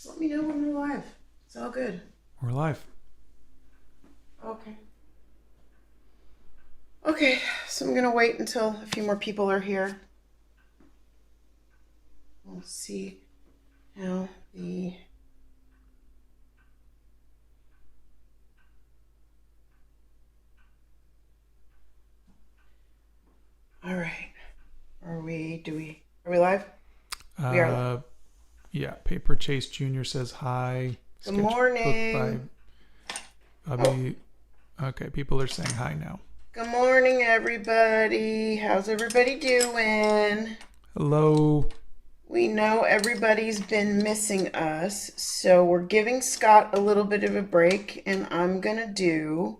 Just let me know when we're live. It's all good. We're live. Okay. Okay, so I'm gonna wait until a few more people are here. We'll see how the all right. Are we live? We are live. Uh, yeah, Paper Chase Jr. says hi. Good Sketchbook by morning. Bobby. Okay, people are saying hi now. Good morning, everybody. How's everybody doing? Hello. We know everybody's been missing us, so we're giving Scott a little bit of a break, and I'm gonna do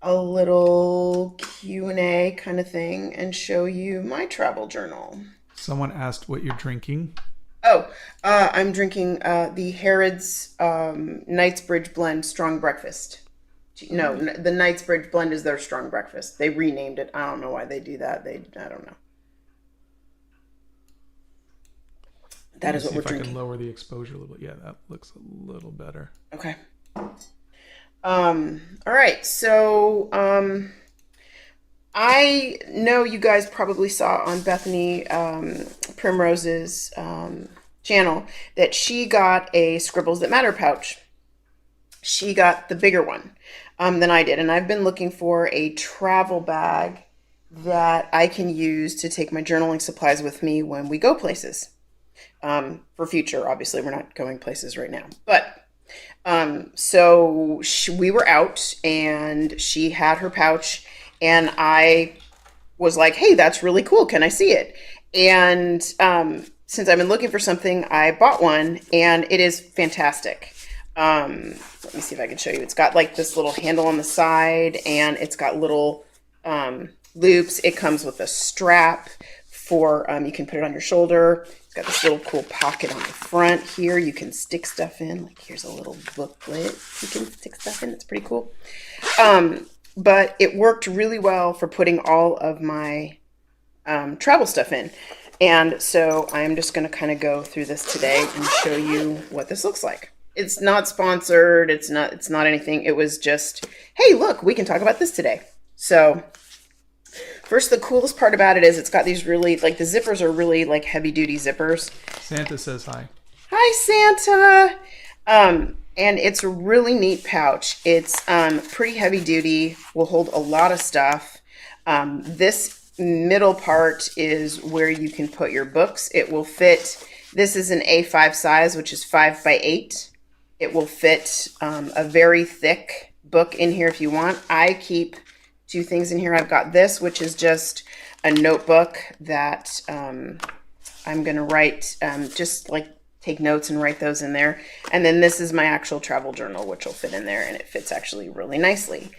a little Q&A kind of thing and show you my travel journal. Someone asked what you're drinking. Oh, I'm drinking the Harrods Knightsbridge Blend Strong Breakfast. No, the Knightsbridge Blend is their strong breakfast. They renamed it. I don't know why they do that. I don't know. That is what we're drinking. See if I can lower the exposure a little bit. Yeah, that looks a little better. Okay. All right. So, I know you guys probably saw on Bethany Primrose's channel that she got a Scribbles That Matter pouch. She got the bigger one than I did, and I've been looking for a travel bag that I can use to take my journaling supplies with me when we go places. For future, obviously, we're not going places right now, but we were out, and she had her pouch, and I was like, "Hey, that's really cool. Can I see it?" And since I've been looking for something, I bought one, and it is fantastic. Let me see if I can show you. It's got like this little handle on the side, and it's got little loops. It comes with a strap for you can put it on your shoulder. It's got this little cool pocket on the front here. You can stick stuff in. Like here's a little booklet you can stick stuff in. It's pretty cool. But it worked really well for putting all of my travel stuff in. And so I'm just going to kind of go through this today and show you what this looks like. It's not sponsored. It's not anything. It was just, hey, look, we can talk about this today. So first, the coolest part about it is it's got these really, like the zippers are really like heavy duty zippers. Santa says hi. Hi, Santa. And it's a really neat pouch. It's pretty heavy duty, will hold a lot of stuff. This middle part is where you can put your books. It will fit, this is an A5 size, which is 5x8. It will fit a very thick book in here if you want. I keep two things in here. I've got this, which is just a notebook that I'm going to write, just like take notes and write those in there. And then this is my actual travel journal, which will fit in there, and it fits actually really nicely.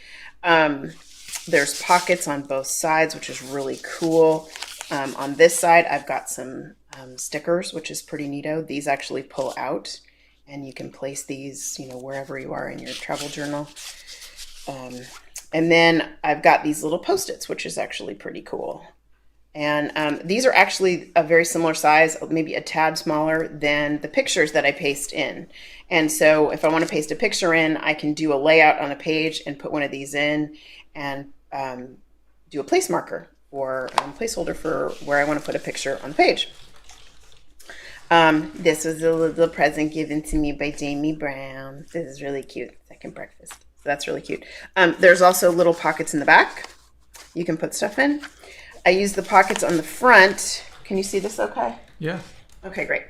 There's pockets on both sides, which is really cool. On this side, I've got some stickers, which is pretty neato. These actually pull out, and you can place these, wherever you are in your travel journal. And then I've got these little Post-its, which is actually pretty cool. And these are actually a very similar size, maybe a tad smaller than the pictures that I paste in. And so if I want to paste a picture in, I can do a layout on a page and put one of these in and do a place marker or placeholder for where I want to put a picture on the page. This was a little present given to me by Jamie Brown. This is really cute. Second breakfast. So that's really cute. There's also little pockets in the back. You can put stuff in. I use the pockets on the front. Can you see this okay? Yeah. Okay, great.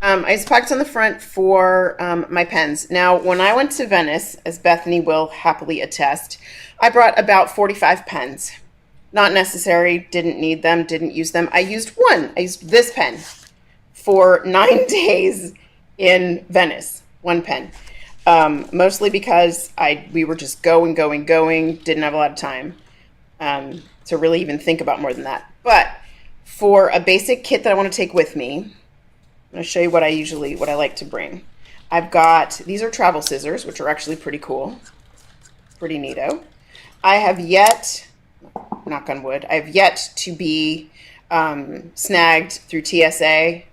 I use pockets on the front for my pens. Now, when I went to Venice, as Bethany will happily attest, I brought about 45 pens. Not necessary, didn't need them, didn't use them. I used one. I used this pen for 9 days in Venice. One pen. Mostly because we were just going, didn't have a lot of time to really even think about more than that. But for a basic kit that I want to take with me, I'm going to show you what I like to bring. I've got, these are travel scissors, which are actually pretty cool. Pretty neato. I have yet, knock on wood, I have yet to be snagged through TSA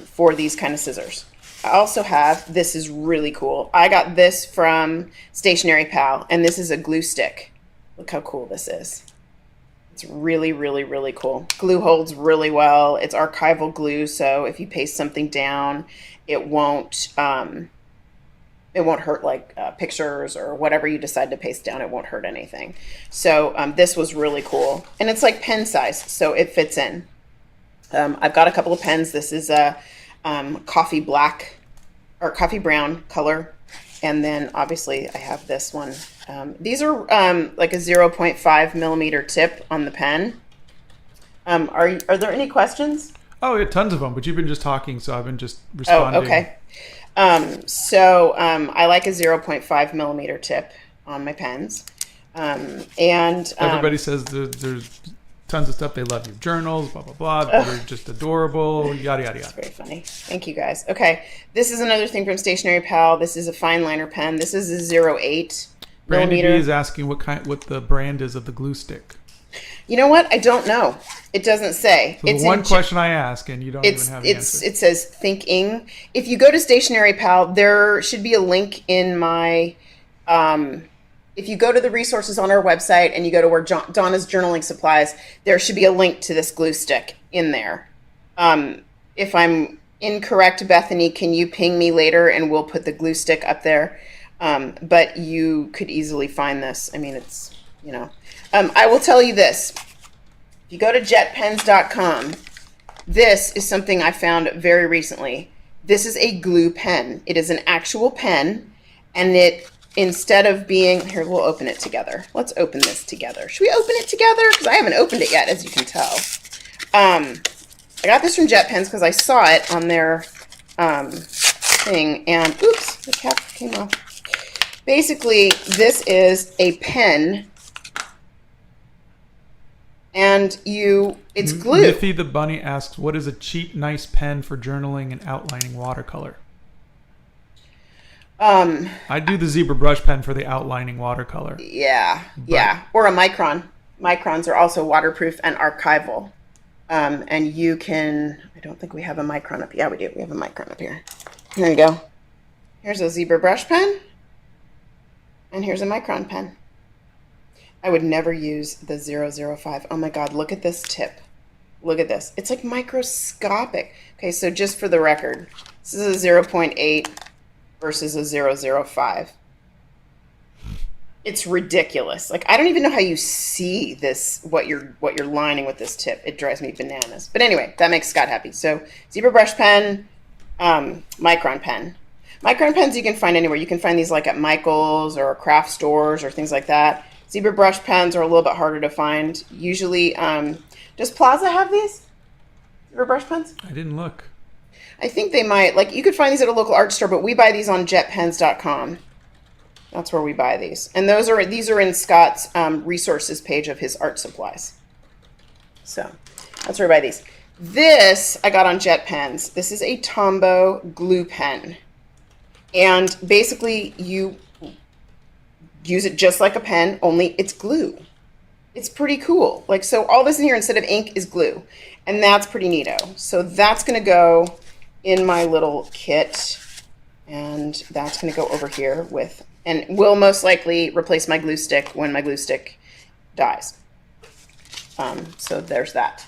for these kind of scissors. I also have, this is really cool. I got this from Stationery Pal, and this is a glue stick. Look how cool this is. It's really, really, really cool. Glue holds really well. It's archival glue, so if you paste something down, it won't hurt like pictures or whatever you decide to paste down. It won't hurt anything. So this was really cool, and it's like pen size, so it fits in. I've got a couple of pens. This is a coffee black or coffee brown color, and then obviously I have this one. These are like a 0.5 millimeter tip on the pen. Are there any questions? Oh, yeah, tons of them, but you've been just talking, so I've been just responding. Oh, okay. I like a 0.5 millimeter tip on my pens. Everybody says there's tons of stuff they love. Your journals, blah, blah, blah. They're just adorable, yada, yada, It's yada. very funny. Thank you, guys. Okay, this is another thing from Stationery Pal. This is a fine liner pen. This is a 0.8 Brandy B millimeter. is asking what the brand is of the glue stick. You know what? I don't know. It doesn't say. So the one question I ask, and you don't even have the answer. It says Thinking. If you go to Stationery Pal, there should be a link in my. If you go to the resources on our website and you go to where Donna's journaling supplies, there should be a link to this glue stick in there. If I'm incorrect, Bethany, can you ping me later and we'll put the glue stick up there? But you could easily find this. I mean, it's, you know. I will tell you this. If you go to jetpens.com, this is something I found very recently. This is a glue pen. It is an actual pen, and it, instead of being, here, we'll open it together. Let's open this together. Should we open it together? Because I haven't opened it yet, as you can tell. I got this from JetPens because I saw it on their thing, and oops, the cap came off. Basically, this is a pen, and it's glue. Miffy the Bunny asks, what is a cheap, nice pen for journaling and outlining watercolor? I do the zebra brush pen for the outlining watercolor. Yeah, or a micron. Microns are also waterproof and archival. And you can, I don't think we have a micron up. Yeah, we do. We have a micron up here. There you go. Here's a zebra brush pen. And here's a micron pen. I would never use the 005. Oh my God, look at this tip. Look at this. It's like microscopic. Okay, so just for the record, this is a 0.8 versus a 005. It's ridiculous. Like, I don't even know how you see this, what you're lining with this tip. It drives me bananas. But anyway, that makes Scott happy. So zebra brush pen, micron pen. Micron pens you can find anywhere. You can find these like at Michael's or craft stores or things like that. Zebra brush pens are a little bit harder to find. Usually, does Plaza have these zebra brush pens? I didn't look. I think they might. Like, you could find these at a local art store, but we buy these on jetpens.com. That's where we buy these. And these are in Scott's resources page of his art supplies. So that's where we buy these. This I got on JetPens. This is a Tombow glue pen. And basically you use it just like a pen, only it's glue. It's pretty cool. Like, so all this in here instead of ink is glue. And that's pretty neato. So that's going to go in my little kit. And that's going to go over here with, and will most likely replace my glue stick when my glue stick dies. So there's that.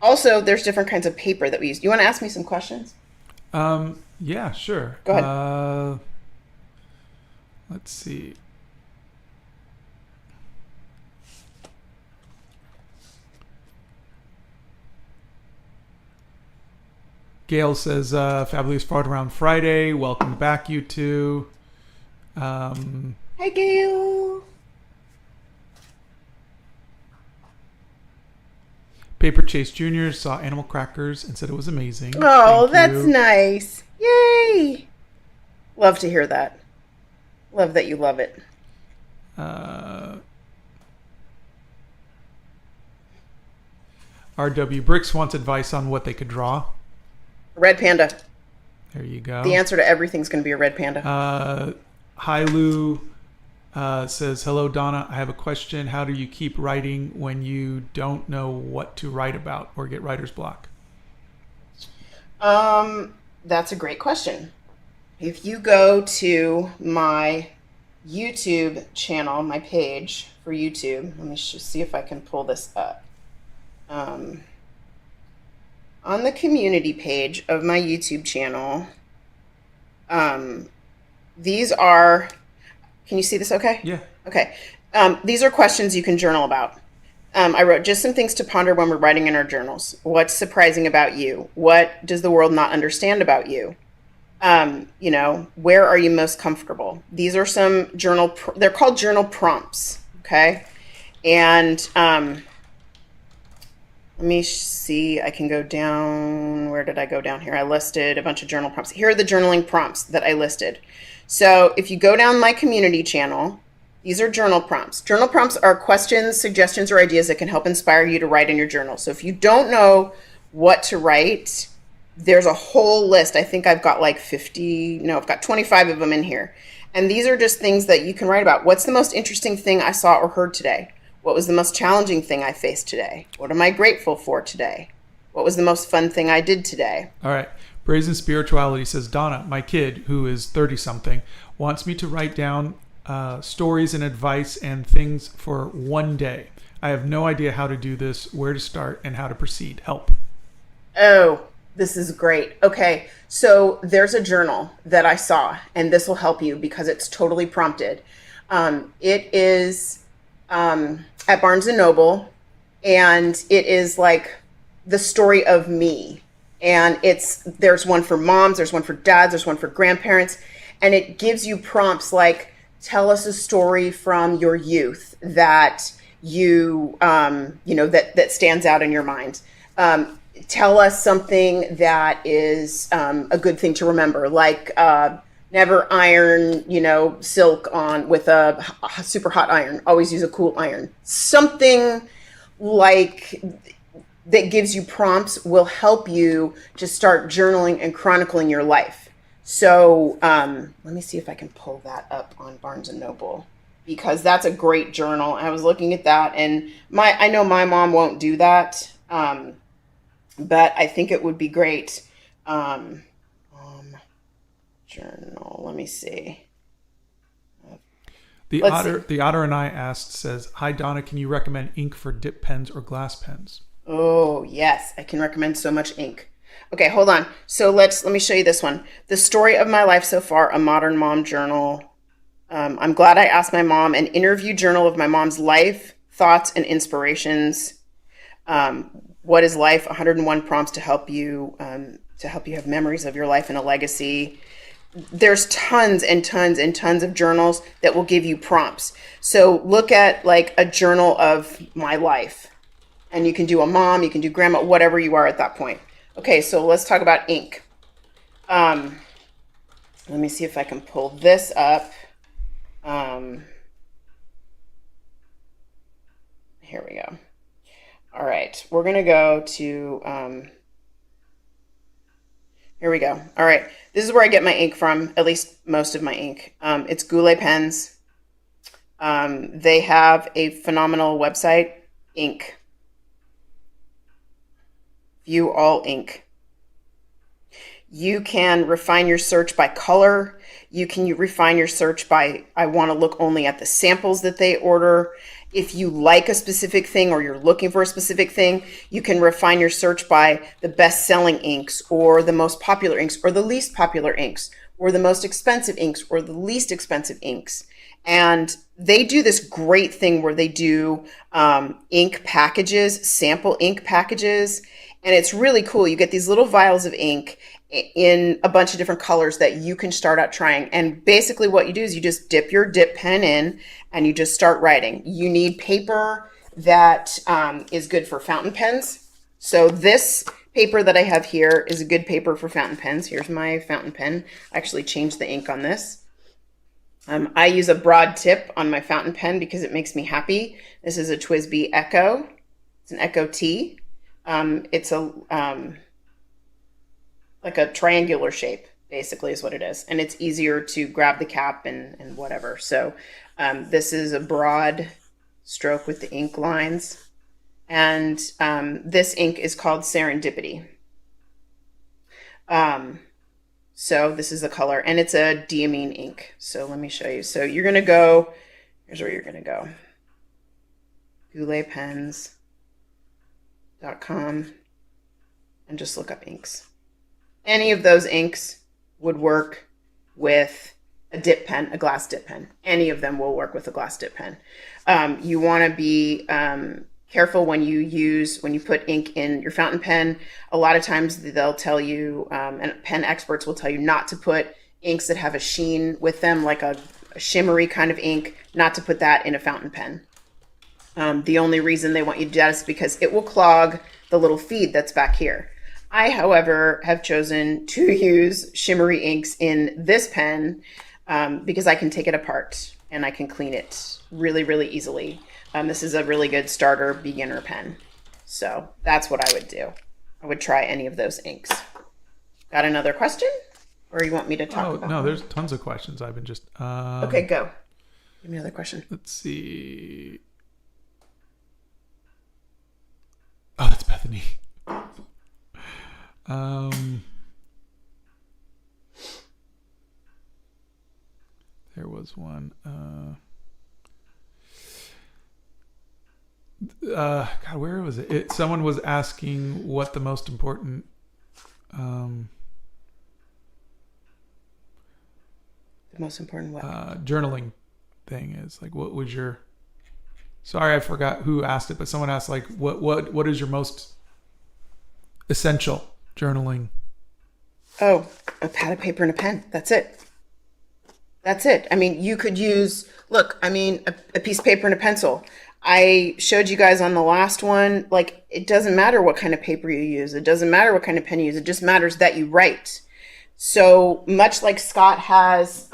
Also, there's different kinds of paper that we use. You want to ask me some questions? Yeah, sure. Go ahead. Let's see. Gail says, Fabulous Fart Around Friday. Welcome back, you two. Hi, Gail. Paper Chase Jr. saw Animal Crackers and said it was amazing. Oh, Thank that's you. nice. Yay. Love to hear that. Love that you love it. RW Bricks wants advice on what they could draw. Red panda. There you go. The answer to everything's going to be a red panda. Hailu says, hello, Donna. I have a question. How do you keep writing when you don't know what to write about or get writer's block? That's a great question. If you go to my YouTube channel, my page for YouTube, let me see if I can pull this up. Um, on the community page of my YouTube channel, um, these are, can you see this okay? Yeah. Okay. These are questions you can journal about. I wrote just some things to ponder when we're writing in our journals. What's surprising about you? What does the world not understand about you? Where are you most comfortable? These are some they're called journal prompts. Okay. And let me see, I can go down. Where did I go down here? I listed a bunch of journal prompts. Here are the journaling prompts that I listed. So if you go down my community channel, these are journal prompts. Journal prompts are questions, suggestions, or ideas that can help inspire you to write in your journal. So if you don't know what to write, there's a whole list. I think I've got like 50, no, I've got 25 of them in here. And these are just things that you can write about. What's the most interesting thing I saw or heard today? What was the most challenging thing I faced today? What am I grateful for today? What was the most fun thing I did today? All right. Brazen Spirituality says, Donna, my kid, who is 30 something, wants me to write down stories and advice and things for one day. I have no idea how to do this, where to start, and how to proceed. Help. Oh, this is great. Okay, so there's a journal that I saw, and this will help you because it's totally prompted. It is at Barnes and Noble, and it is like the story of me. And there's one for moms, there's one for dads, there's one for grandparents, and it gives you prompts like, tell us a story from your youth that that stands out in your mind. Tell us something that is a good thing to remember, like never iron, silk on with a super hot iron. Always use a cool iron. Something like that gives you prompts will help you to start journaling and chronicling your life. So let me see if I can pull that up on Barnes and Noble, because that's a great journal. I was looking at that, and I know my mom won't do that, but I think it would be great. Journal. Let me see. The Let's otter, see. the otter and I asked says, "Hi Donna, can you recommend ink for dip pens or glass pens?" Oh, yes, I can recommend so much ink. Okay, hold on. So let me show you this one. The story of my life so far, a modern mom journal. I'm glad I asked my mom, an interview journal of my mom's life, thoughts, and inspirations. What is life? 101 prompts to help you have memories of your life and a legacy. There's tons and tons and tons of journals that will give you prompts. So look at like a journal of my life. And you can do a mom, you can do grandma, whatever you are at that point. Okay, so let's talk about ink. Let me see if I can pull this up. Here we go. All right, we're going to go to, here we go. All right, this is where I get my ink from, at least most of my ink. It's Goulet Pens. They have a phenomenal website, Ink. View all ink. You can refine your search by color. You can refine your search by, I want to look only at the samples that they order. If you like a specific thing or you're looking for a specific thing, you can refine your search by the best-selling inks or the most popular inks or the least popular inks or the most expensive inks or the least expensive inks. And they do this great thing where they do ink packages, sample ink packages. And it's really cool. You get these little vials of ink in a bunch of different colors that you can start out trying. And basically what you do is you just dip your dip pen in and you just start writing. You need paper that is good for fountain pens. So this paper that I have here is a good paper for fountain pens. Here's my fountain pen. I actually changed the ink on this. I use a broad tip on my fountain pen because it makes me happy. This is a TWSBI Echo. It's an Echo T. It's like a triangular shape, basically is what it is. And it's easier to grab the cap and whatever. So this is a broad stroke with the ink lines. And this ink is called Serendipity. So this is the color, and it's a diamine ink. So let me show you. So you're going to go, here's where you're going to go. gouletpens.com and just look up inks. Any of those inks would work with a dip pen, a glass dip pen. Any of them will work with a glass dip pen. You want to be careful when you put ink in your fountain pen. A lot of times they'll tell you, and pen experts will tell you not to put inks that have a sheen with them, like a shimmery kind of ink, not to put that in a fountain pen. The only reason they want you to do that is because it will clog the little feed that's back here. I, however, have chosen to use shimmery inks in this pen because I can take it apart and I can clean it really, really easily. This is a really good starter beginner pen. So that's what I would do. I would try any of those inks. Got another question? Or you want me to talk about no, them? there's tons of questions. I've been just... Okay, go. Give me another question. Let's see. Oh, that's Bethany. There was one. God, where was it? Someone was asking what the most important The most important what? journaling thing is. Like, what was your... Sorry, I forgot who asked it, but someone asked, like, what is your most essential journaling? Oh, a pad of paper and a pen. That's it. That's it. I mean, you could use, look, I mean, a piece of paper and a pencil. I showed you guys on the last one, like, it doesn't matter what kind of paper you use. It doesn't matter what kind of pen you use. It just matters that you write. So much like Scott has,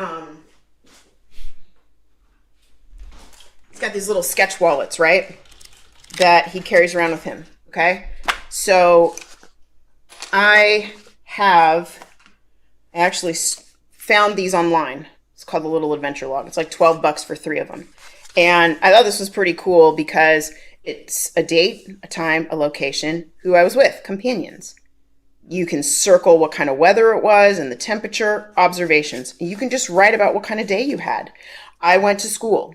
he's got these little sketch wallets, right? That he carries around with him. Okay. So I actually found these online. It's called the Little Adventure Log. It's like $12 for 3 of them. And I thought this was pretty cool because it's a date, a time, a location, who I was with, companions. You can circle what kind of weather it was and the temperature, observations. You can just write about what kind of day you had. I went to school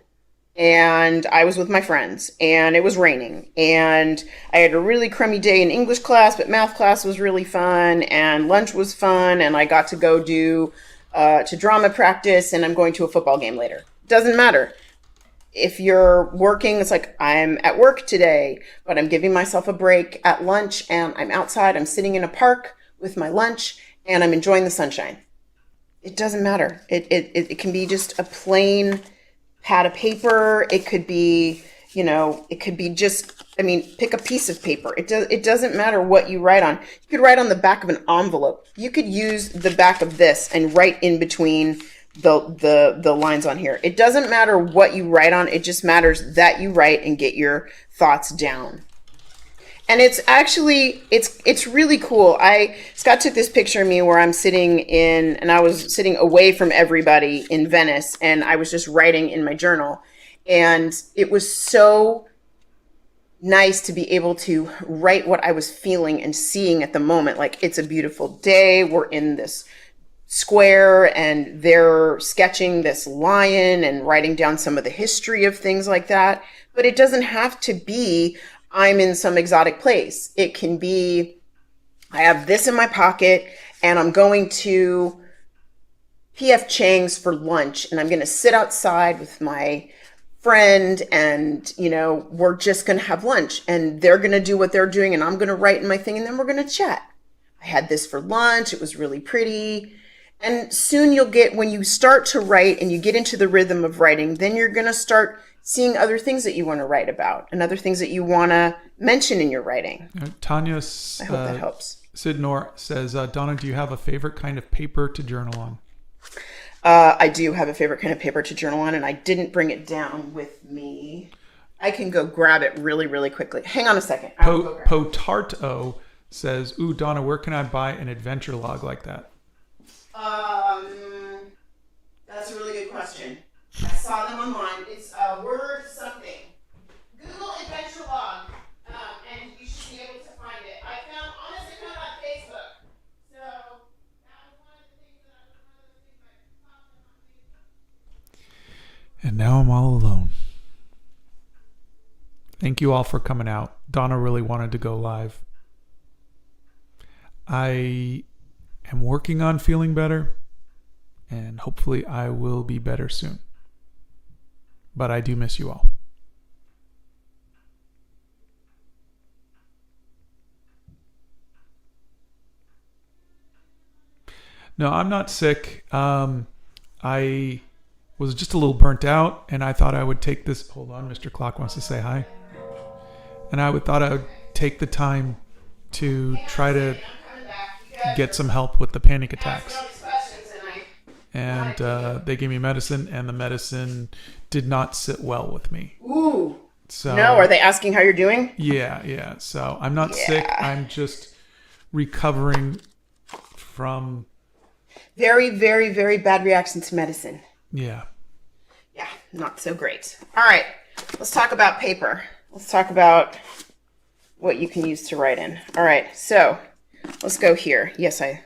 and I was with my friends and it was raining and I had a really crummy day in English class, but math class was really fun and lunch was fun and I got to go to drama practice and I'm going to a football game later. Doesn't matter. If you're working, it's like I'm at work today, but I'm giving myself a break at lunch and I'm outside, I'm sitting in a park with my lunch and I'm enjoying the sunshine. It doesn't matter. It can be just a plain pad of paper. It could be, it could be just, pick a piece of paper. It doesn't matter what you write on. You could write on the back of an envelope. You could use the back of this and write in between the lines on here. It doesn't matter what you write on. It just matters that you write and get your thoughts down. And it's actually, it's really cool. Scott took this picture of me where I'm sitting and I was sitting away from everybody in Venice and I was just writing in my journal. And it was so nice to be able to write what I was feeling and seeing at the moment. Like, it's a beautiful day. We're in this square and they're sketching this lion and writing down some of the history of things like that. But it doesn't have to be I'm in some exotic place. It can be I have this in my pocket and I'm going to P.F. Chang's for lunch and I'm going to sit outside with my friend and, we're just going to have lunch and they're going to do what they're doing and I'm going to write in my thing and then we're going to chat. I had this for lunch. It was really pretty. And soon you'll get, when you start to write and you get into the rhythm of writing, then you're going to start seeing other things that you want to write about and other things that you want to mention in your writing. Tanya I hope that helps. Sidnor says, Donna, do you have a favorite kind of paper to journal on? I do have a favorite kind of paper to journal on, and I didn't bring it down with me. I can go grab it really, really quickly. Hang on a second. Potarto says, ooh, Donna, where can I buy an adventure log like that? That's a really good question. I saw them online. It's word something. Google adventure log, and you should be able to find it. I found it on Facebook. So And now I'm all alone. Thank you all for coming out. Donna really wanted to go live. I am working on feeling better, and hopefully I will be better soon. But I do miss you all. No, I'm not sick. I was just a little burnt out, and I thought I would take this. Hold on, Mr. Clock wants to say hi. And thought I would take the time to try to get some help with the panic attacks. And they gave me medicine, and the medicine did not sit well with me. Ooh. So no, are they asking how you're doing? Yeah. So I'm not sick. I'm just recovering from very, very, very bad reaction to medicine. Yeah, not so great. All right, let's talk about paper. Let's talk about what you can use to write in. All right, so let's go here. Yes, I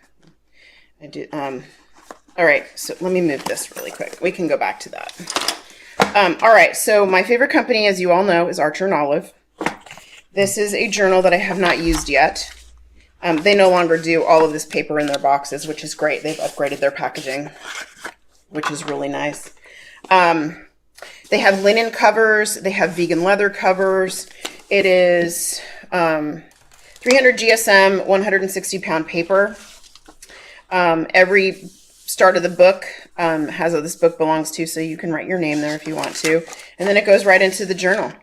do. All right, so let me move this really quick. We can go back to that. All right, so my favorite company, as you all know, is Archer and Olive. This is a journal that I have not used yet. They no longer do all of this paper in their boxes, which is great. They've upgraded their packaging, which is really nice. They have linen covers. They have vegan leather covers. It is 300 GSM, 160-pound paper. Every start of the book has what this book belongs to, so you can write your name there if you want to. And then it goes right into the journal.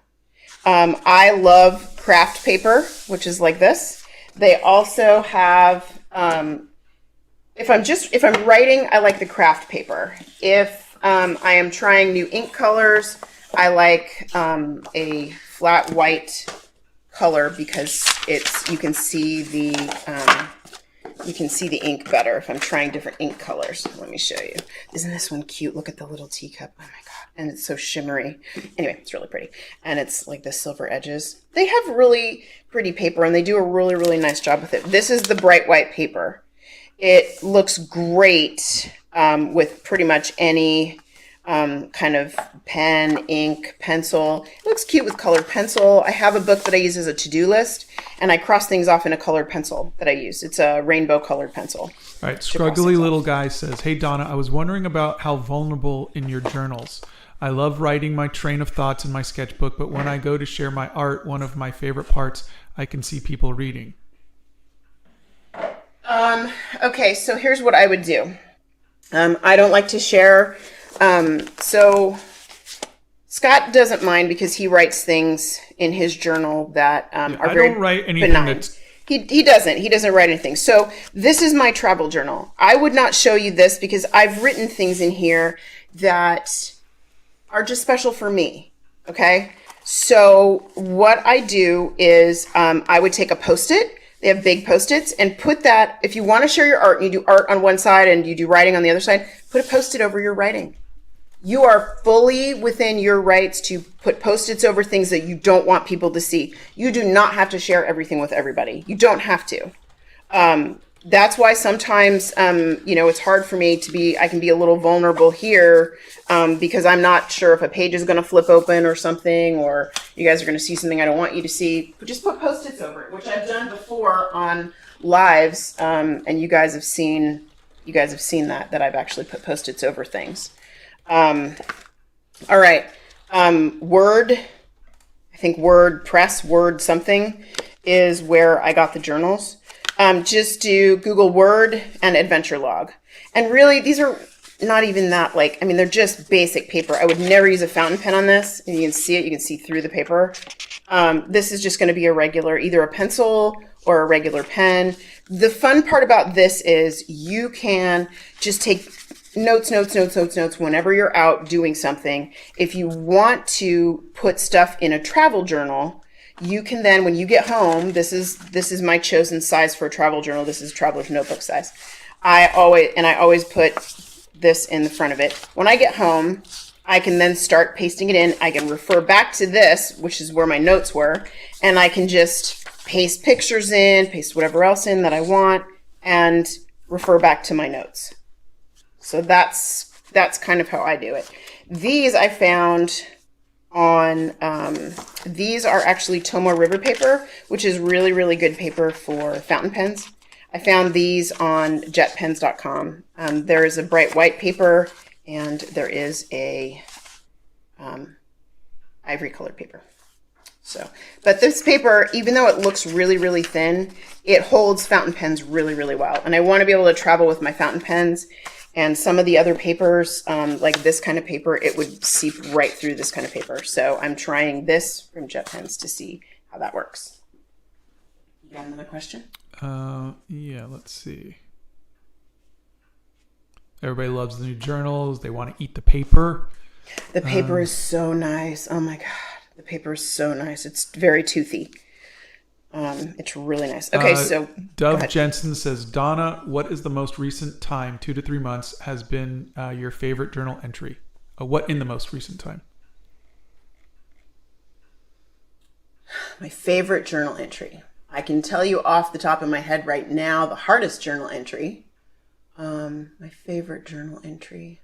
I love craft paper, which is like this. They also have, if I'm writing, I like the craft paper. If I am trying new ink colors, I like a flat white color because you can see the ink better if I'm trying different ink colors. Let me show you. Isn't this one cute? Look at the little teacup. Oh my God. And it's so shimmery. Anyway, it's really pretty. And it's like the silver edges. They have really pretty paper and they do a really, really nice job with it. This is the bright white paper. It looks great with pretty much any kind of pen, ink, pencil. It looks cute with colored pencil. I have a book that I use as a to-do list, and I cross things off in a colored pencil that I use. It's a rainbow colored pencil. All right, Scruggly Little Guy says, "Hey Donna, I was wondering about how vulnerable in your journals. I love writing my train of thoughts in my sketchbook, but when I go to share my art, one of my favorite parts, I can see people reading." Okay, so here's what I would do. I don't like to share. So Scott doesn't mind because he writes things in his journal that are very I don't write anything benign. that's... He doesn't write anything. So this is my travel journal. I would not show you this because I've written things in here that are just special for me. Okay. So what I do is, I would take a Post-it. They have big Post-its and put that, if you want to share your art and you do art on one side and you do writing on the other side, put a Post-it over your writing. You are fully within your rights to put Post-its over things that you don't want people to see. You do not have to share everything with everybody. You don't have to. That's why sometimes, it's hard for me I can be a little vulnerable here because I'm not sure if a page is going to flip open or something, or you guys are going to see something I don't want you to see. But just put Post-its over it, which I've done before on lives, and you guys have seen that I've actually put Post-its over things. All right. Word, I think WordPress, Word something is where I got the journals. Just do Google Word and Adventure Log. And really, these are not even that they're just basic paper. I would never use a fountain pen on this. And you can see it. You can see through the paper. This is just going to be either a pencil or a regular pen. The fun part about this is you can just take notes whenever you're out doing something. If you want to put stuff in a travel journal, you can then, when you get home, this is my chosen size for a travel journal. This is traveler's notebook size. I always put this in the front of it. When I get home, I can then start pasting it in. I can refer back to this, which is where my notes were, and I can just paste pictures in, paste whatever else in that I want, and refer back to my notes. So that's that's kind of how I do it. These I found on, these are actually Tomo River paper, which is really, really good paper for fountain pens. I found these on jetpens.com. There is a bright white paper and there is a ivory colored paper. So, but this paper, even though it looks really, really thin, it holds fountain pens really, really well. And I want to be able to travel with my fountain pens. And some of the other papers, like this kind of paper, it would seep right through this kind of paper. So I'm trying this from JetPens to see how that works. You got another question? Yeah, let's see. Everybody loves the new journals. They want to eat the paper. The paper is so nice. Oh my God. The paper is so nice. It's very toothy. It's really nice. Okay, so Dove Jensen says, Donna, what is the most recent time, 2 to 3 months, has been your favorite journal entry? What in the most recent time? My favorite journal entry. I can tell you off the top of my head right now, the hardest journal entry. My favorite journal entry.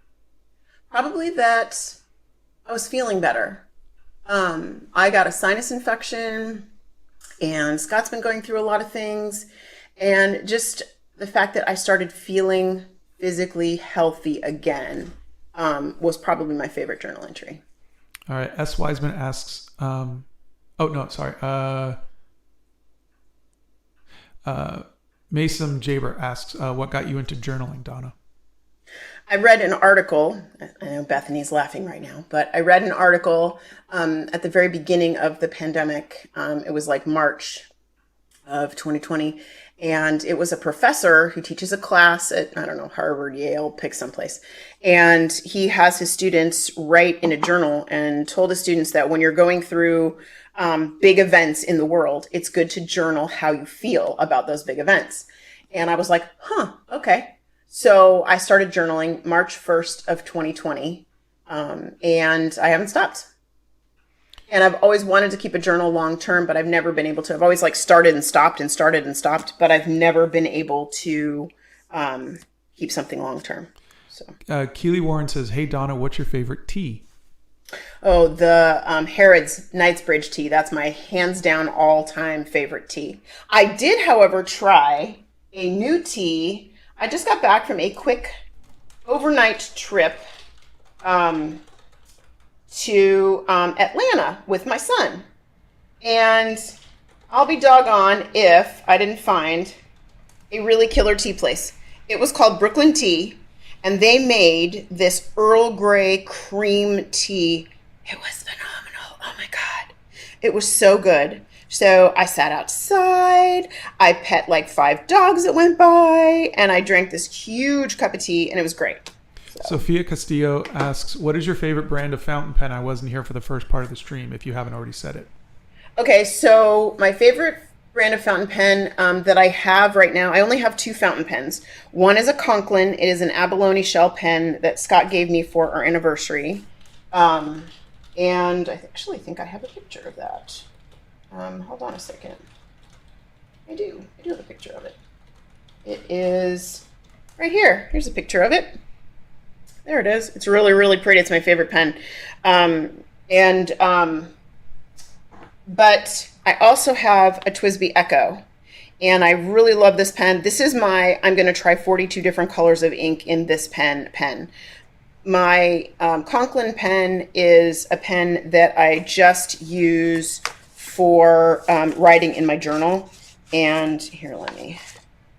Probably that I was feeling better. I got a sinus infection, and Scott's been going through a lot of things, and just the fact that I started feeling physically healthy again was probably my favorite journal entry. All right. S. Wiseman asks, Mason Jaber asks, what got you into journaling, Donna? I read an article, I know Bethany's laughing right now, but I read an article at the very beginning of the pandemic. It was like March of 2020. And it was a professor who teaches a class at, I don't know, Harvard, Yale, pick someplace. And he has his students write in a journal and told his students that when you're going through big events in the world, it's good to journal how you feel about those big events. And I was like, okay. So I started journaling March 1st of 2020, and I haven't stopped. And I've always wanted to keep a journal long term, but I've never been able to. I've always started and stopped, but I've never been able to keep something long term. So Keely Warren says, hey, Donna, what's your favorite tea? Oh, the Harrods Knightsbridge tea. That's my hands down all time favorite tea. I did, however, try a new tea. I just got back from a quick overnight trip to Atlanta with my son. And I'll be doggone if I didn't find a really killer tea place. It was called Brooklyn Tea, and they made this Earl Grey cream tea. It was phenomenal. Oh my God. It was so good. So I sat outside, I pet like 5 dogs that went by, and I drank this huge cup of tea, and it was great. Sophia Castillo asks, what is your favorite brand of fountain pen? I wasn't here for the first part of the stream, if you haven't already said it. Okay, so my favorite brand of fountain pen that I have right now, I only have 2 fountain pens. One is a Conklin. It is an abalone shell pen that Scott gave me for our anniversary. And I actually think I have a picture of that. Hold on a second. I do have a picture of it. It is right here. Here's a picture of it. There it is. It's really, really pretty. It's my favorite pen. But I also have a TWSBI Echo, and I really love this pen. This is I'm going to try 42 different colors of ink in this pen. My Conklin pen is a pen that I just use for writing in my journal. And here,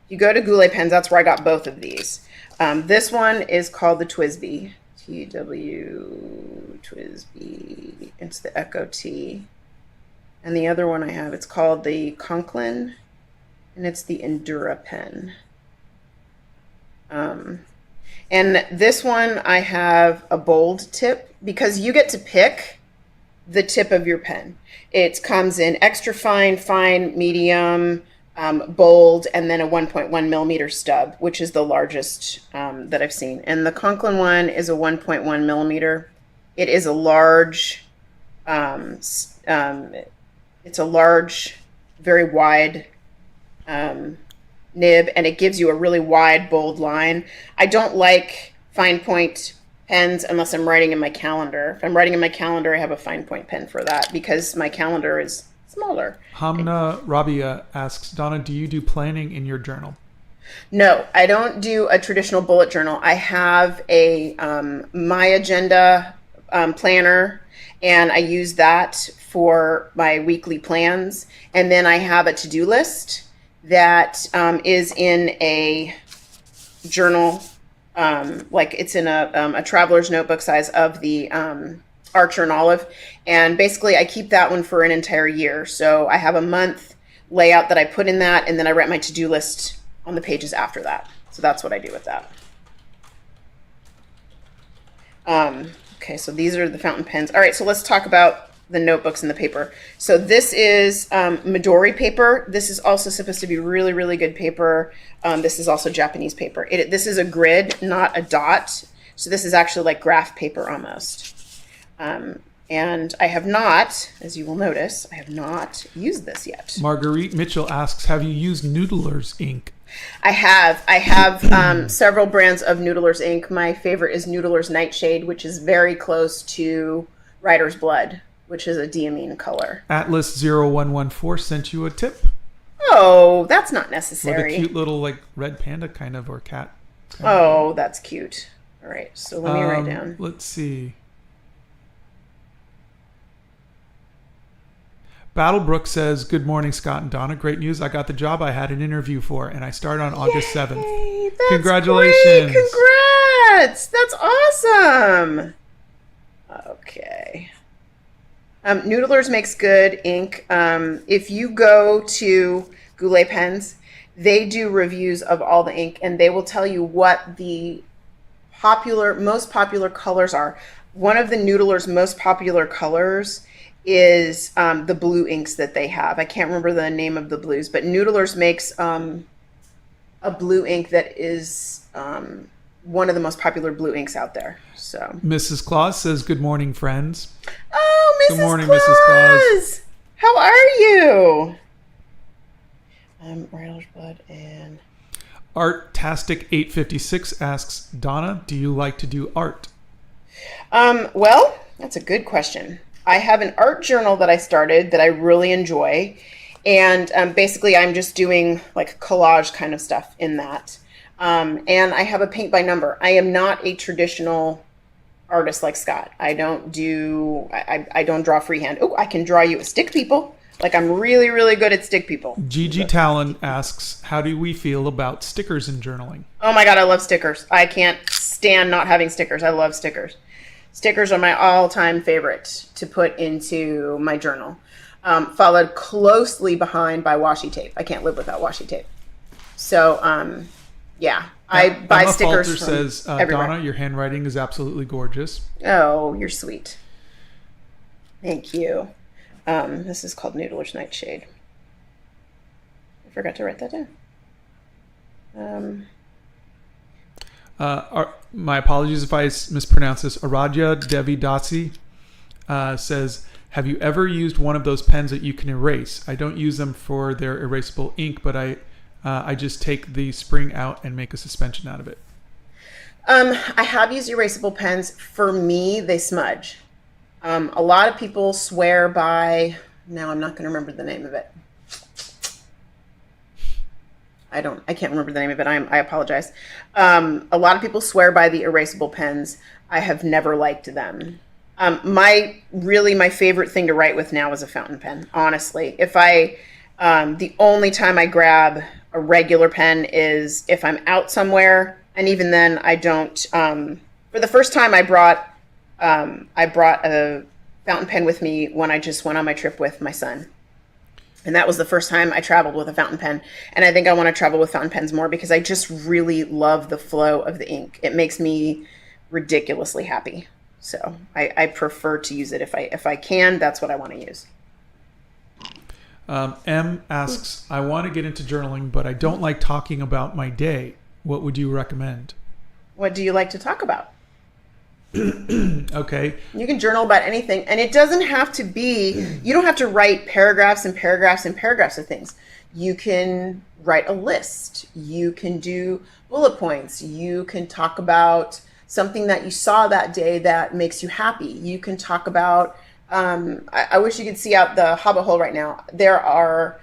you go to Goulet Pens, that's where I got both of these. This one is called the TWSBI, TWSBI, it's the Echo T. And the other one I have, it's called the Conklin, and it's the Endura pen. And this one, I have a bold tip because you get to pick the tip of your pen. It comes in extra fine, medium, bold, and then a 1.1 millimeter stub, which is the largest that I've seen. And the Conklin one is a 1.1 millimeter. It is a large, it's a large, very wide nib, and it gives you a really wide, bold line. I don't like fine point pens unless I'm writing in my calendar. If I'm writing in my calendar, I have a fine point pen for that because my calendar is smaller. Hamna Rabia asks, Donna, do you do planning in your journal? No, I don't do a traditional bullet journal. I have a my agenda planner, and I use that for my weekly plans. And then I have a to-do list that is in a journal, like it's in a traveler's notebook size of the Archer and Olive. And basically, I keep that one for an entire year. So I have a month layout that I put in that, and then I write my to-do list on the pages after that. So that's what I do with that. Okay, so these are the fountain pens. All right, so let's talk about the notebooks and the paper. So this is Midori paper. This is also supposed to be really, really good paper. This is also Japanese paper. This is a grid, not a dot. So this is actually like graph paper almost. And I have not, as you will notice, I have not used this yet. Marguerite Mitchell asks, have you used Noodler's ink? I have several brands of Noodler's ink. My favorite is Noodler's Nightshade, which is very close to Writer's Blood, which is a diamine color. Atlas0114 sent you a tip. Oh, that's not necessary. With a cute little like red panda kind of, or cat. Oh, that's cute. All right, so let me write down. Let's see. Battlebrook says, good morning, Scott and Donna. Great news. I got the job I had an interview for, and I start on August 7th. That's Congratulations. Great. Congrats. That's awesome. Okay. Noodlers makes good ink. If you go to Goulet Pens, they do reviews of all the ink, and they will tell you what the most popular colors are. One of the Noodlers' most popular colors is the blue inks that they have. I can't remember the name of the blues, but Noodlers makes a blue ink that is one of the most popular blue inks out there. So Mrs. Claus says, good morning, friends. Oh, Mrs. Good morning, Claus. Mrs. Claus. How are you? Writer's Blood and Artastic856 asks, Donna, do you like to do art? Well, that's a good question. I have an art journal that I started that I really enjoy. And basically, I'm just doing like collage kind of stuff in that. And I have a paint by number. I am not a traditional artist like Scott. I don't draw freehand. Oh, I can draw you a stick people. Like I'm really, really good at stick people. Gigi Talon asks, how do we feel about stickers in journaling? Oh my God, I love stickers. I can't stand not having stickers. I love stickers. Stickers are my all-time favorite to put into my journal. Followed closely behind by washi tape. I can't live without washi tape. So, yeah, I buy Emma stickers Falter from says, everywhere. Donna, your handwriting is absolutely gorgeous. Oh, you're sweet. Thank you. This is called Noodler's Nightshade. I forgot to write that down. My apologies if I mispronounce this. Aradhya Devi Dasi says, have you ever used one of those pens that you can erase? I don't use them for their erasable ink, but I just take the spring out and make a suspension out of it. I have used erasable pens. For me, they smudge. A lot of people swear by, now I'm not going to remember the name of it. I can't remember the name of it. I apologize. A lot of people swear by the erasable pens. I have never liked them. My favorite thing to write with now is a fountain pen. Honestly, the only time I grab a regular pen is if I'm out somewhere. And even then I don't, for the first time I brought a fountain pen with me when I just went on my trip with my son. And that was the first time I traveled with a fountain pen. And I think I want to travel with fountain pens more because I just really love the flow of the ink. It makes me ridiculously happy. So I prefer to use it if I can. That's what I want to use. M asks, I want to get into journaling, but I don't like talking about my day. What would you recommend? What do you like to talk about? Okay. You can journal about anything, and it doesn't have to be, you don't have to write paragraphs and paragraphs and paragraphs of things. You can write a list. You can do bullet points. You can talk about something that you saw that day that makes you happy. You can talk about, I wish you could see out the hobbit hole right now. There are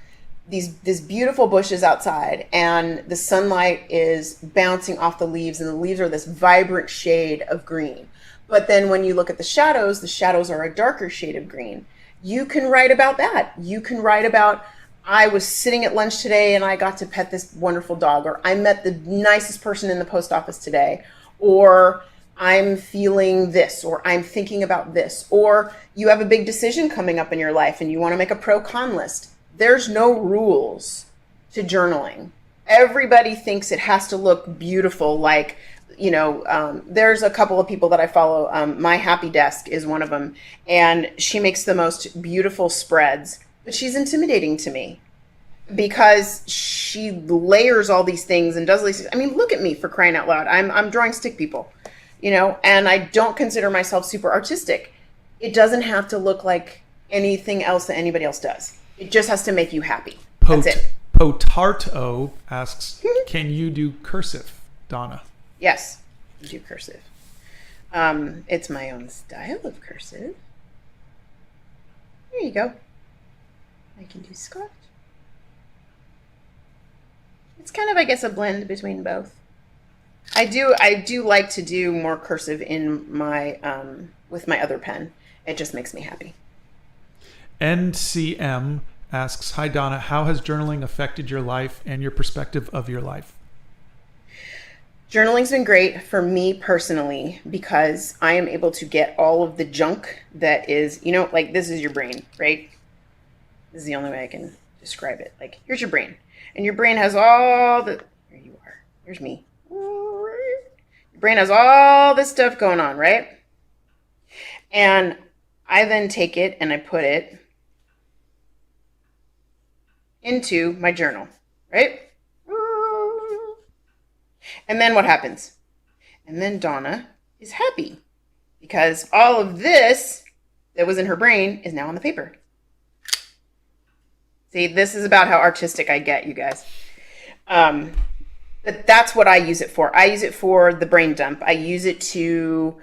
these beautiful bushes outside, and the sunlight is bouncing off the leaves, and the leaves are this vibrant shade of green. But then when you look at the shadows are a darker shade of green. You can write about that. You can write about, I was sitting at lunch today and I got to pet this wonderful dog, or I met the nicest person in the post office today, or I'm feeling this, or I'm thinking about this, or you have a big decision coming up in your life and you want to make a pro-con list. There's no rules to journaling. Everybody thinks it has to look beautiful. Like, there's a couple of people that I follow. My Happy Desk is one of them. And she makes the most beautiful spreads, but she's intimidating to me because she layers all these things and does these things. I mean, look at me, for crying out loud. I'm drawing stick people, and I don't consider myself super artistic. It doesn't have to look like anything else that anybody else does. It just has to make you happy. That's it. Potarto asks, can you do cursive, Donna? Yes, I do cursive. It's my own style of cursive. There you go. I can do Scotch. It's kind of, I guess, a blend between both. I do like to do more cursive in my with my other pen. It just makes me happy. NCM asks, hi Donna, how has journaling affected your life and your perspective of your life? Journaling's been great for me personally because I am able to get all of the junk that is, like this is your brain, right? This is the only way I can describe it. Like, here's your brain. And your brain has all the, here you are, here's me. Your brain has all this stuff going on, right? And I then take it and I put it into my journal, right? And then what happens? And then Donna is happy because all of this that was in her brain is now on the paper. See, this is about how artistic I get, you guys. But that's what I use it for. I use it for the brain dump. I use it to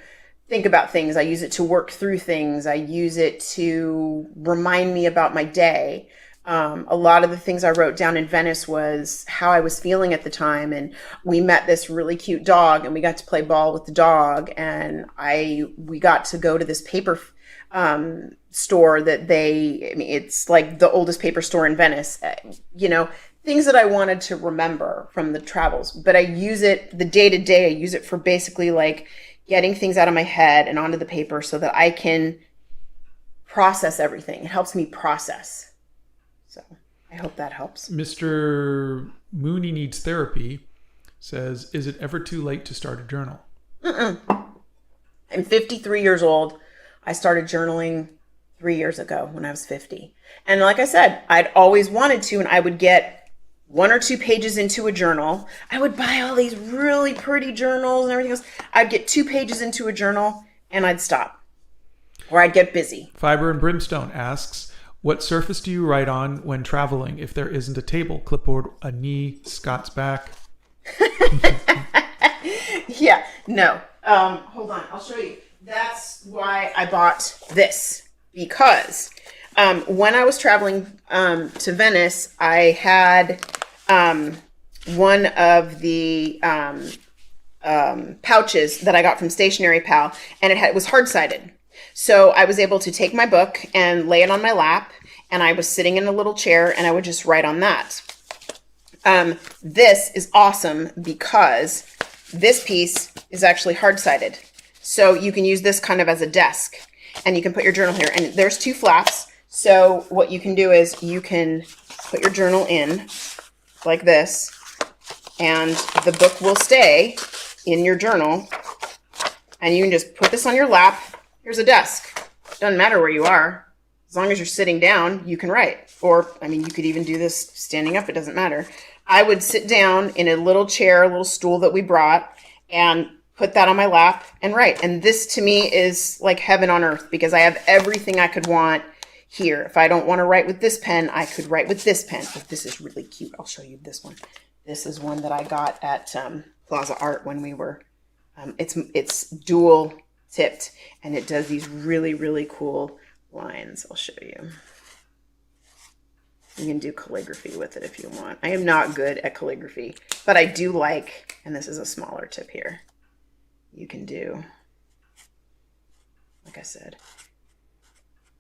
think about things. I use it to work through things. I use it to remind me about my day. A lot of the things I wrote down in Venice was how I was feeling at the time. And we met this really cute dog and we got to play ball with the dog. And we got to go to this paper store that it's like the oldest paper store in Venice, things that I wanted to remember from the travels. But I use it the day to day. I use it for basically like getting things out of my head and onto the paper so that I can process everything. It helps me process. So I hope that helps. Mr. Mooney Needs Therapy says, is it ever too late to start a journal? I'm 53 years old. I started journaling 3 years ago when I was 50. And like I said, I'd always wanted to, and I would get 1 or 2 pages into a journal. I would buy all these really pretty journals and everything else. I'd get 2 pages into a journal and I'd stop. Or I'd get busy. Fiber and Brimstone asks, what surface do you write on when traveling if there isn't a table, clipboard, a knee, Scott's back? Yeah, no. Hold on, I'll show you. That's why I bought this. Because when I was traveling to Venice, I had one of the pouches that I got from Stationery Pal, and it was hard-sided. So I was able to take my book and lay it on my lap, and I was sitting in a little chair, and I would just write on that. This is awesome because this piece is actually hard-sided. So you can use this kind of as a desk, and you can put your journal here. And there's 2 flaps. So what you can do is you can put your journal in like this, and the book will stay in your journal, and you can just put this on your lap. Here's a desk. Doesn't matter where you are. As long as you're sitting down, you can write. Or, you could even do this standing up. It doesn't matter. I would sit down in a little chair, a little stool that we brought, and put that on my lap and write. And this to me is like heaven on earth because I have everything I could want here. If I don't want to write with this pen, I could write with this pen. Oh, this is really cute. I'll show you this one. This is one that I got at Plaza Art when we were It's dual tipped, and it does these really, really cool lines. I'll show you. You can do calligraphy with it if you want. I am not good at calligraphy, but I do like, and this is a smaller tip here, you can do, like I said.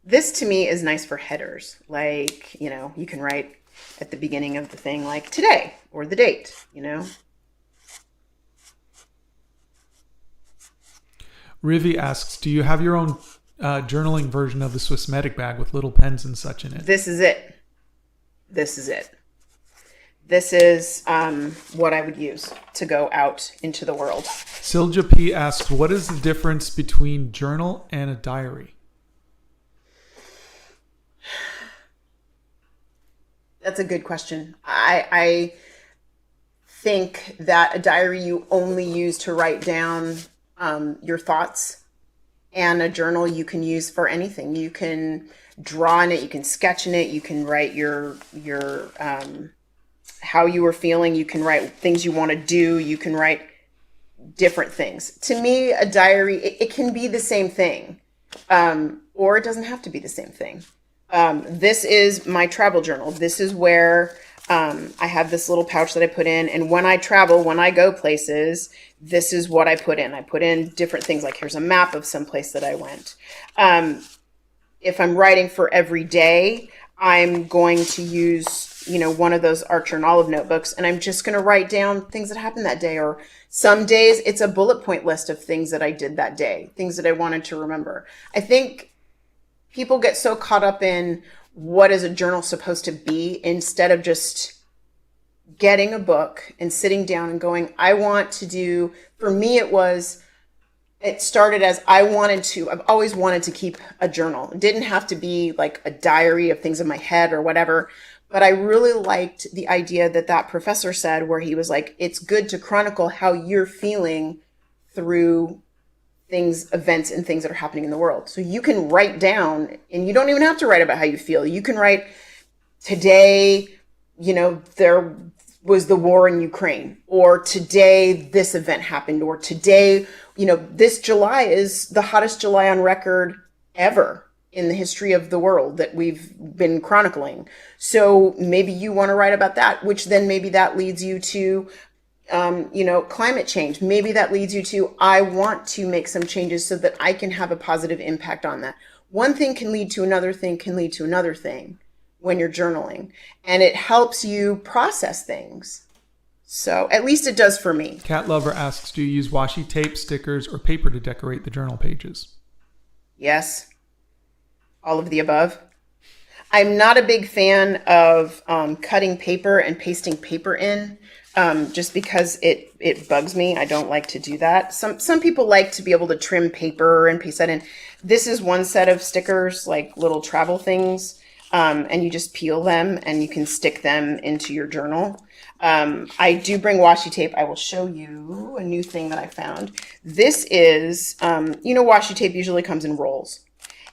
This to me is nice for headers. Like, you know, you can write at the beginning of the thing like today or the date, you know. Rivi asks, do you have your own journaling version of the Swissmetic bag with little pens and such in it? This is it. This is it. This is what I would use to go out into the world. Silja P asks, what is the difference between journal and a diary? That's a good question. I think that a diary you only use to write down your thoughts, and a journal you can use for anything. You can draw in it, you can sketch in it, you can write your how you were feeling, you can write things you want to do, you can write different things. To me, a diary, it can be the same thing, or it doesn't have to be the same thing. This is my travel journal. This is where I have this little pouch that I put in, and when I travel, when I go places, this is what I put in. I put in different things, like here's a map of some place that I went. If I'm writing for every day, I'm going to use, you know, one of those Archer and Olive notebooks, and I'm just going to write down things that happened that day. Or some days it's a bullet point list of things that I did that day, things that I wanted to remember. I think people get so caught up in what is a journal supposed to be, instead of just getting a book and sitting down and going, I want to do, for me it started as I've always wanted to keep a journal. It didn't have to be like a diary of things in my head or whatever, but I really liked the idea that professor said, where he was like, it's good to chronicle how you're feeling through events and things that are happening in the world. So you can write down, and you don't even have to write about how you feel. You can write, today, you know, there was the war in Ukraine, or today this event happened, or today, you know, this July is the hottest July on record ever in the history of the world that we've been chronicling. So maybe you want to write about that, which then maybe that leads you to, you know, climate change. Maybe that leads you to, I want to make some changes so that I can have a positive impact on that. One thing can lead to another thing, can lead to another thing when you're journaling, and it helps you process things. So at least it does for me. Cat Lover asks, do you use washi tape, stickers, or paper to decorate the journal pages? Yes. All of the above. I'm not a big fan of cutting paper and pasting paper in, just because it bugs me. I don't like to do that. Some people like to be able to trim paper and paste that in. This is one set of stickers, like little travel things, and you just peel them and you can stick them into your journal. I do bring washi tape. I will show you a new thing that I found. This is, you know, washi tape usually comes in rolls,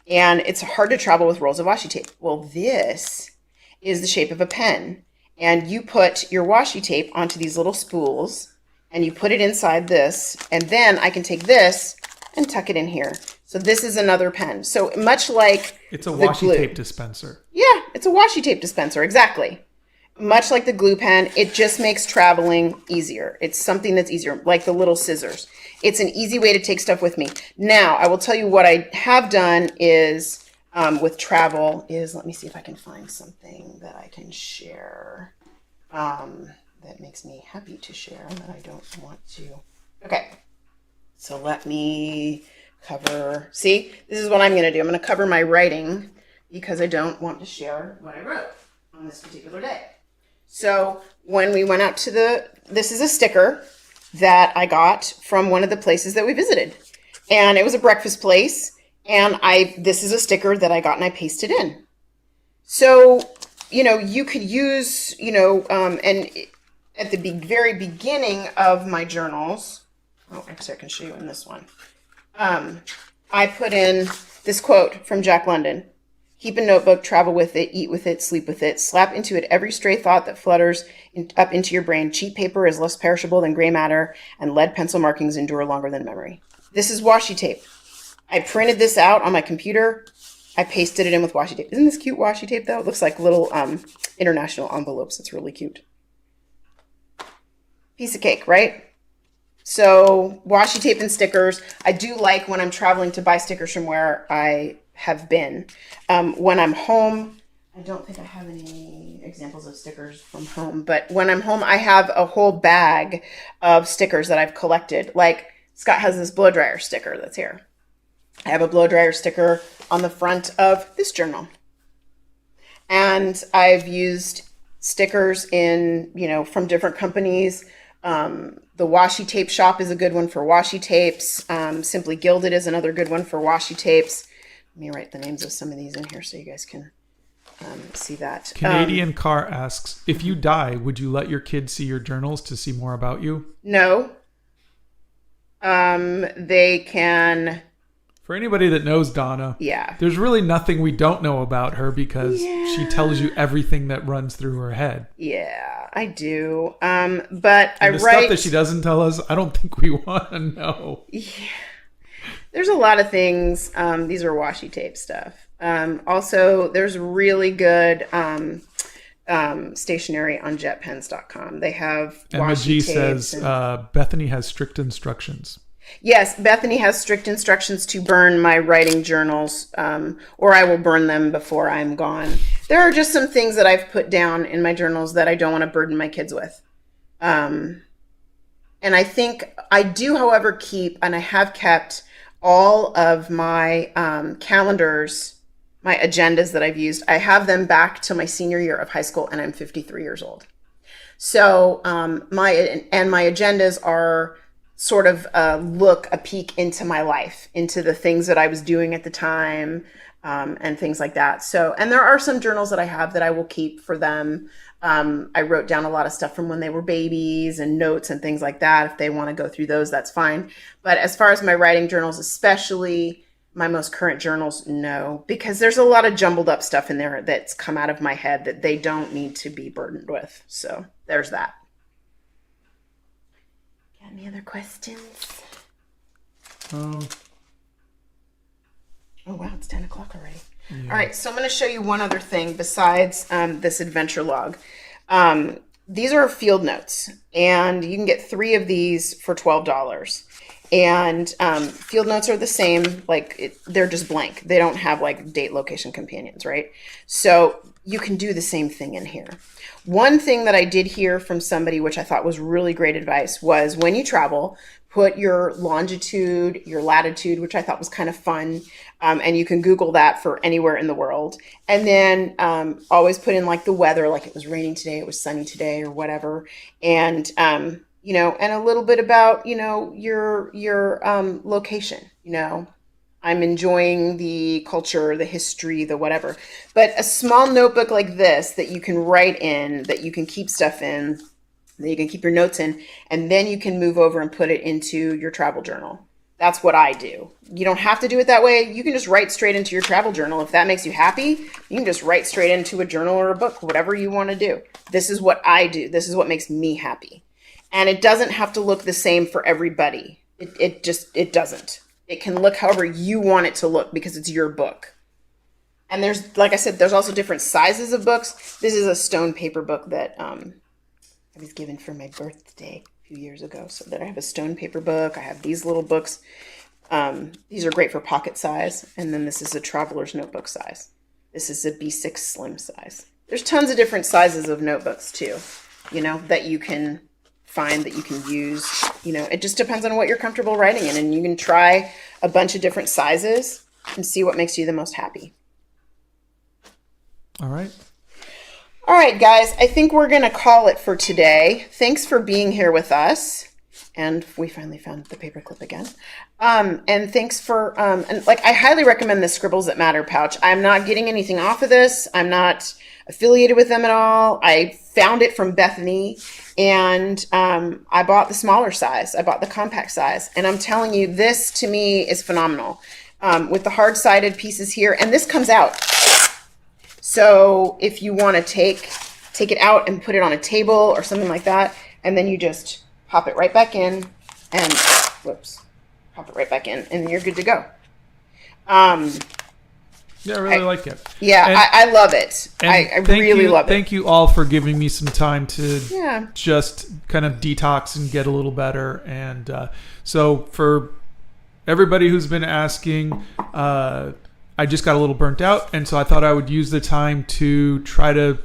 and it's hard to travel with rolls of washi tape. Well, this is the shape of a pen, and you put your washi tape onto these little spools, and you put it inside this, and then I can take this and tuck it in here. So this is another pen. So much like it's a washi tape dispenser. Yeah, it's a washi tape dispenser, exactly. Much like the glue pen, it just makes traveling easier. It's something that's easier, like the little scissors. It's an easy way to take stuff with me. Now, I will tell you what I have done is, with travel, is, let me see if I can find something that I can share that makes me happy to share that I don't want to. Okay, so let me cover, see, this is what I'm going to do. I'm going to cover my writing because I don't want to share what I wrote on this particular day. So when we went out to this is a sticker that I got from one of the places that we visited, and it was a breakfast place, and this is a sticker that I got and I pasted in. So, you know, you could use, you know, and at the very beginning of my journals, oh, actually I can show you in this one, I put in this quote from Jack London. Keep a notebook, travel with it, eat with it, sleep with it. Slap into it every stray thought that flutters up into your brain. Cheap paper is less perishable than gray matter, and lead pencil markings endure longer than memory. This is washi tape. I printed this out on my computer. I pasted it in with washi tape. Isn't this cute washi tape, though? It looks like little international envelopes. It's really cute. Piece of cake, right? So washi tape and stickers. I do like when I'm traveling to buy stickers from where I have been. When I'm home, I don't think I have any examples of stickers from home, but when I'm home, I have a whole bag of stickers that I've collected. Like Scott has this blow dryer sticker that's here. I have a blow dryer sticker on the front of this journal. And I've used stickers from different companies. The washi tape shop is a good one for washi tapes. Simply Gilded is another good one for washi tapes. Let me write the names of some of these in here so you guys can see that. Canadian Car asks, if you die, would you let your kids see your journals to see more about you? No. They can... For anybody that knows Donna, yeah, there's really nothing we don't know about her because she tells you everything that runs through her head. Yeah, I do. But and I the write... stuff that she doesn't tell us, I don't think we want to know. Yeah. There's a lot of things. These are washi tape stuff. Also, there's really good stationery on jetpens.com. They have Emma washi G tapes says Bethany has strict instructions. Yes, Bethany has strict instructions to burn my writing journals, or I will burn them before I'm gone. There are just some things that I've put down in my journals that I don't want to burden my kids with. And I think I do, however, keep, and I have kept all of my calendars, my agendas that I've used. I have them back to my senior year of high school, and I'm 53 years old. So my agendas are sort of a peek into my life, into the things that I was doing at the time, and things like that. So, and there are some journals that I have that I will keep for them. I wrote down a lot of stuff from when they were babies and notes and things like that. If they want to go through those, that's fine. But as far as my writing journals, especially my most current journals, no, because there's a lot of jumbled up stuff in there that's come out of my head that they don't need to be burdened with. So there's that. Got any other questions? Oh, wow, it's 10 o'clock already. Yeah. All right, so I'm going to show you one other thing besides this adventure log. These are field notes, and you can get 3 of these for $12. And field notes are the same, they're just blank. They don't have like date, location, companions, right? So you can do the same thing in here. One thing that I did hear from somebody, which I thought was really great advice, was when you travel, put your longitude, your latitude, which I thought was kind of fun. And you can Google that for anywhere in the world. And then always put in like the weather, like it was raining today, it was sunny today, or whatever. And, and a little bit about, your location, I'm enjoying the culture, the history, the whatever. But a small notebook like this that you can write in, that you can keep stuff in, that you can keep your notes in, and then you can move over and put it into your travel journal. That's what I do. You don't have to do it that way. You can just write straight into your travel journal. If that makes you happy, you can just write straight into a journal or a book, whatever you want to do. This is what I do. This is what makes me happy. And it doesn't have to look the same for everybody. It doesn't. It can look however you want it to look because it's your book. And there's, like I said, there's also different sizes of books. This is a stone paper book that I was given for my birthday a few years ago. So that I have a stone paper book. I have these little books. These are great for pocket size. And then this is a traveler's notebook size. This is a B6 slim size. There's tons of different sizes of notebooks too, that you can find, that you can use. It just depends on what you're comfortable writing in, and you can try a bunch of different sizes and see what makes you the most happy. All right, guys, I think we're going to call it for today. Thanks for being here with us. And we finally found the paperclip again. And thanks for, I highly recommend the Scribbles That Matter pouch. I'm not getting anything off of this. I'm not affiliated with them at all. I found it from Bethany, and I bought the smaller size. I bought the compact size. And I'm telling you, this to me is phenomenal. With the hard-sided pieces here, and this comes out. So if you want to take it out and put it on a table or something like that, and then you just pop it right back in, and pop it right back in, and you're good to go. Yeah, I really like it. Yeah, And- I love it. I really love it. Thank you all for giving me some time to Yeah. just kind of detox and get a little better. And so for everybody who's been asking, I just got a little burnt out, and so I thought I would use the time to try to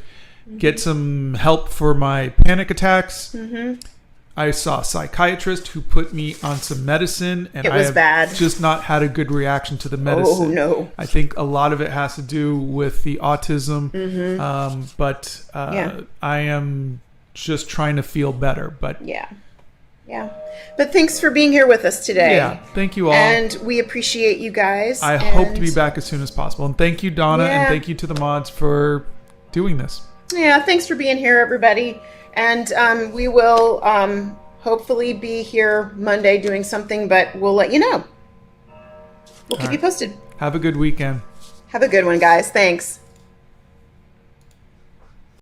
get some help for my panic attacks. I saw a psychiatrist who put me on some medicine, and It I was have bad. just not had a good reaction to the medicine. Oh, no. I think a lot of it has to do with the autism, but Yeah. I am just trying to feel better. But Yeah. But thanks for being here with us today. yeah, thank you all. And we appreciate you guys. I hope to be back as soon as possible. And thank you, Donna, Yeah. and thank you to the mods for doing this. Yeah, thanks for being here, everybody. And we will hopefully be here Monday doing something, but we'll let you know. We'll keep you posted. Have a good weekend. Have a good one, guys. Thanks.